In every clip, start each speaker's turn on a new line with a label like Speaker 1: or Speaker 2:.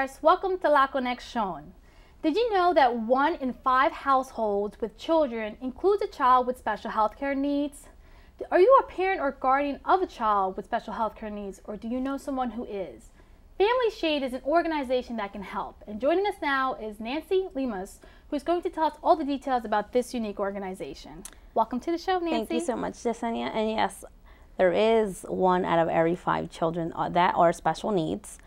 Speaker 1: Taveras. Welcome to La Conexión. Did you know that 1 in 5 households with children includes a child with special healthcare needs? Are you a parent or guardian of a child with special healthcare needs, or do you know someone who is? FamilySHADE is an organization that can help. And joining us now is Nancy Lemus, who's going to tell us all the details about this unique organization. Welcome to the show, Nancy.
Speaker 2: Thank you so much, Yesenia. And yes, there is 1 out of every 5 children that are special needs.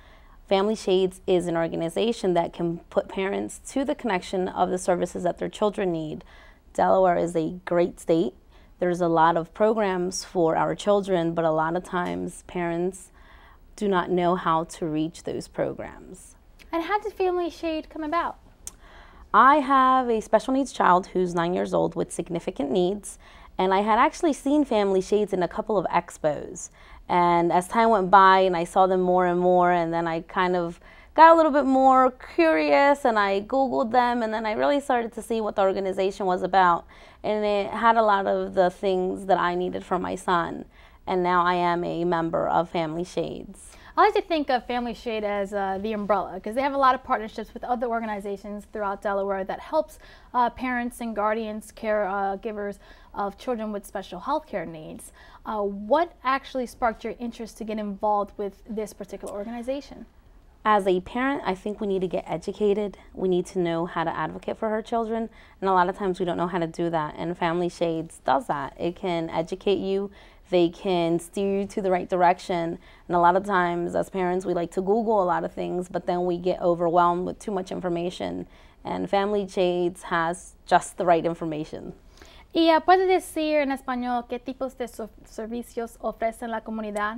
Speaker 2: FamilySHADE is an organization that can put parents to the connection of the services that their children need. Delaware is a great state. There's a lot of programs for our children, but a lot of times parents do not know how to reach those programs.
Speaker 1: And how did FamilySHADE come about?
Speaker 2: I have a special needs child who's 9 years old with significant needs, and I had actually seen FamilySHADE in a couple of expos. And as time went by and I saw them more and more, and then I kind of got a little bit more curious and I Googled them, and then I really started to see what the organization was about. And it had a lot of the things that I needed for my son. And now I am a member of FamilySHADE.
Speaker 1: I like to think of FamilySHADE as the umbrella, because they have a lot of partnerships with other organizations throughout Delaware that helps parents and guardians, caregivers of children with special health care needs. What actually sparked your interest to get involved with this particular organization?
Speaker 2: As a parent, I think we need to get educated. We need to know how to advocate for our children, and a lot of times we don't know how to do that, and FamilySHADE does that. It can educate you. They can steer you to the right direction. And a lot of times as parents, we like to Google a lot of things, but then we get overwhelmed with too much information. And FamilySHADE has just the right information.
Speaker 1: ¿Y puede decir en español qué tipos de servicios ofrecen la comunidad?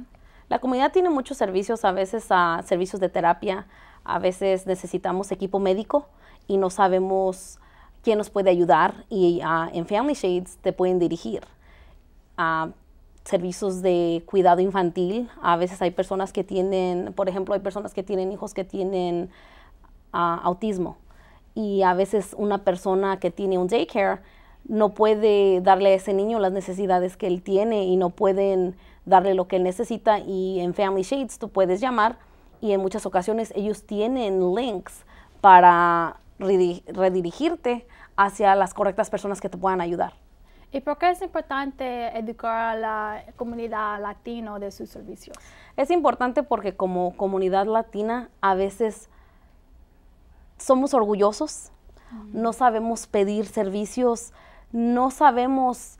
Speaker 2: La comunidad tiene muchos servicios, a veces servicios de terapia, a veces necesitamos equipo médico y no sabemos quién nos puede ayudar, y en FamilySHADE te pueden dirigir. Servicios de cuidado infantil. A veces hay personas que tienen, por ejemplo, hay personas que tienen hijos que tienen autismo, y a veces una persona que tiene un daycare no puede darle a ese niño las necesidades que él tiene y no pueden darle lo que él necesita, y en FamilySHADE tú puedes llamar y en muchas ocasiones ellos tienen links para redirigirte hacia las correctas personas que te puedan ayudar.
Speaker 1: ¿Y por qué es importante educar a la comunidad latino de sus servicios?
Speaker 2: Es importante porque como comunidad latina a veces somos orgullosos, no sabemos pedir servicios, no sabemos,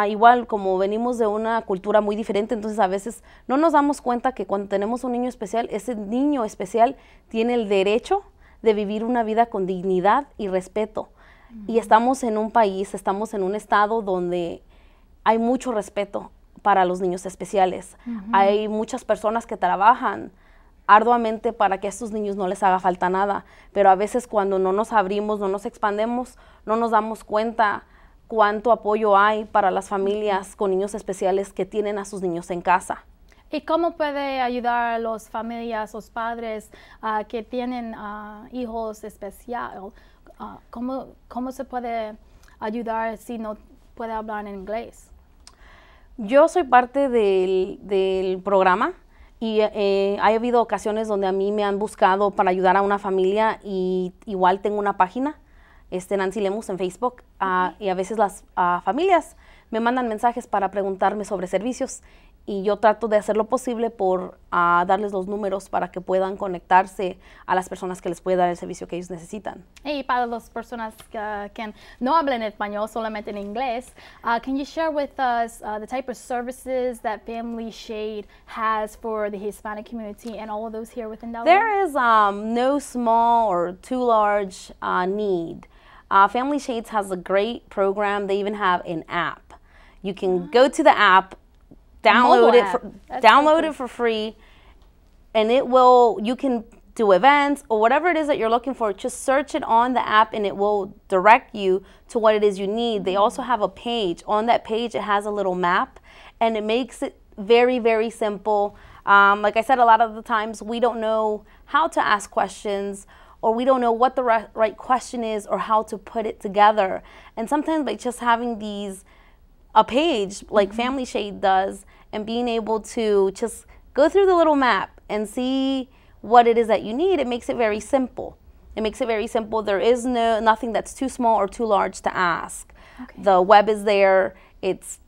Speaker 2: igual como venimos de una cultura muy diferente, entonces a veces no nos damos cuenta que cuando tenemos un niño especial, ese niño especial tiene el derecho de vivir una vida con dignidad y respeto. Y estamos en un país, estamos en un estado donde hay mucho respeto para los niños especiales. Hay muchas personas que trabajan arduamente para que a estos niños no les haga falta nada, pero a veces cuando no nos abrimos, no nos expandemos, no nos damos cuenta cuánto apoyo hay para las familias con niños especiales que tienen a sus niños en casa.
Speaker 1: ¿Y cómo puede ayudar a las familias, los padres que tienen hijos especiales? ¿Cómo se puede ayudar si no puede hablar en inglés?
Speaker 2: Yo soy parte del programa, y ha habido ocasiones donde a mí me han buscado para ayudar a una familia, y igual tengo una página, Nancy Lemus, en Facebook, y a veces las familias me mandan mensajes para preguntarme sobre servicios, y yo trato de hacer lo posible por darles los números para que puedan conectarse a las personas que les puede dar el servicio que ellos necesitan.
Speaker 1: Y para las personas que no hablan español, solamente en inglés, can you share with us the type of services that FamilySHADE has for the Hispanic community and all of those here within Delaware?
Speaker 2: There is no small or too large need. FamilySHADE has a great program. They even have an app. You can go to the app, download it for free, and you can do events or whatever it is that you're looking for. Just search it on the app and it will direct you to what it is you need. They also have a page. On that page it has a little map, and it makes it very, very simple. Like I said, a lot of the times we don't know how to ask questions, or we don't know what the right question is or how to put it together. And sometimes by just having a page like FamilySHADE does, and being able to just go through the little map and see what it is that you need, it makes it very simple. It makes it very simple. There is nothing that's too small or too large to ask. Okay. The web is there. It's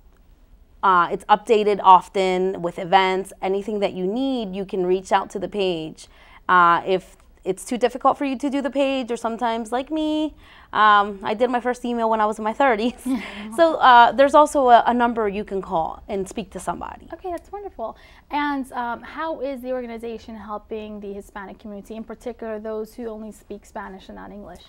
Speaker 2: updated often with events. Anything that you need, you can reach out to the page. If it's too difficult for you to do the page, or sometimes like me, I did my first email when I was in my 30s. So there's also a number you can call and speak to somebody.
Speaker 1: Okay, that's wonderful. And how is the organization helping the Hispanic community, in particular those who only speak Spanish and not English?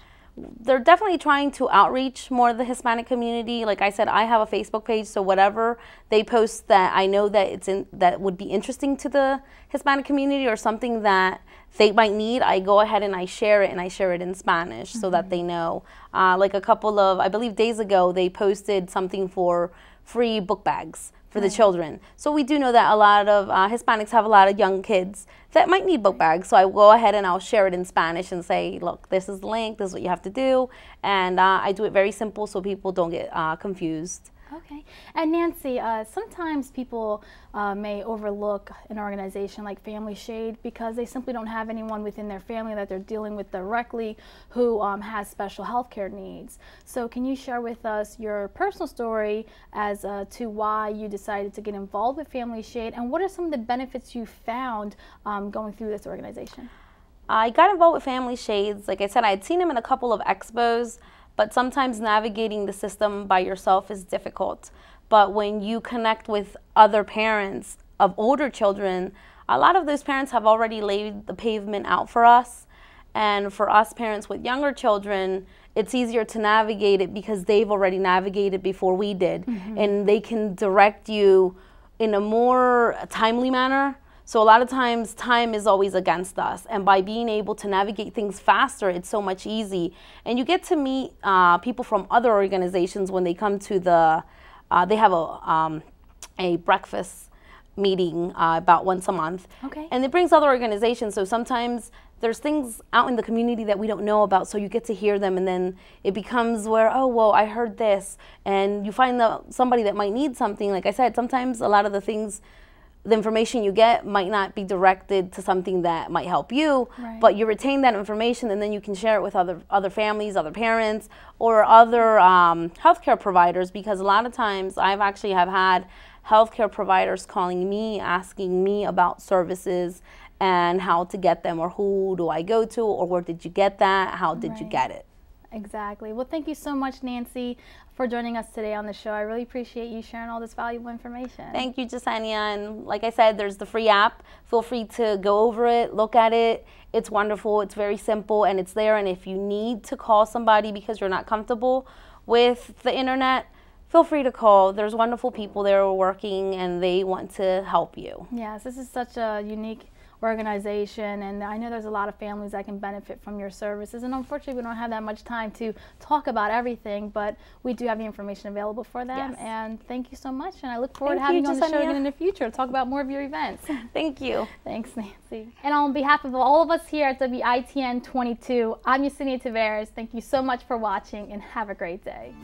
Speaker 2: They're definitely trying to outreach more of the Hispanic community. Like I said, I have a Facebook page, so whatever they post that I know that that would be interesting to the Hispanic community or something that they might need, I go ahead and I share it, and I share it in Spanish so that they know. Like a couple of, I believe, days ago, they posted something for free book bags for the children. So we do know that a lot of Hispanics have a lot of young kids that might need book bags. So I go ahead and I'll share it in Spanish and say, look, this is the link, this is what you have to do. And I do it very simple so people don't get confused.
Speaker 1: Okay. And Nancy, sometimes people may overlook an organization like FamilySHADE because they simply don't have anyone within their family that they're dealing with directly who has special health care needs. So can you share with us your personal story as to why you decided to get involved with FamilySHADE, and what are some of the benefits you found going through this organization?
Speaker 2: I got involved with FamilySHADE. Like I said, I had seen them in a couple of expos, but sometimes navigating the system by yourself is difficult. But when you connect with other parents of older children, a lot of those parents have already laid the pavement out for us. And for us parents with younger children, it's easier to navigate it because they've already navigated before we did. And they can direct you in a more timely manner. So a lot of times time is always against us, and by being able to navigate things faster, it's so much easy. And you get to meet people from other organizations when they come to the, they have a breakfast meeting about once a month. Okay. And it brings other organizations, so sometimes there's things out in the community that we don't know about, so you get to hear them, and then it becomes where, oh, well, I heard this, and you find somebody that might need something. Like I said, sometimes a lot of the information you get might not be directed to something that might help you, but you retain that information, and then you can share it with other families, other parents, or other healthcare providers, because a lot of times I've actually have had healthcare providers calling me, asking me about services and how to get them, or who do I go to, or where did you get that, how did you get it.
Speaker 1: Exactly. Well, thank you so much, Nancy, for joining us today on the show. I really appreciate you sharing all this valuable information.
Speaker 2: Thank you, Yesenia. And like I said, there's the free app. Feel free to go over it, look at it. It's wonderful. It's very simple, and it's there. And if you need to call somebody because you're not comfortable with the internet, feel free to call. There's wonderful people there working, and they want to help you.
Speaker 1: Yes, this is such a unique organization, and I know there's a lot of families that can benefit from your services, and unfortunately we don't have that much time to talk about everything, but we do have the information available for them. And thank you so much, and I look forward to having you on the show again in the future to talk about more of your events.
Speaker 2: Thank you.
Speaker 1: Thanks, Nancy. And on behalf of all of us here at WITN 22, I'm Yesenia Taveras. Thank you so much for watching, and have a great day.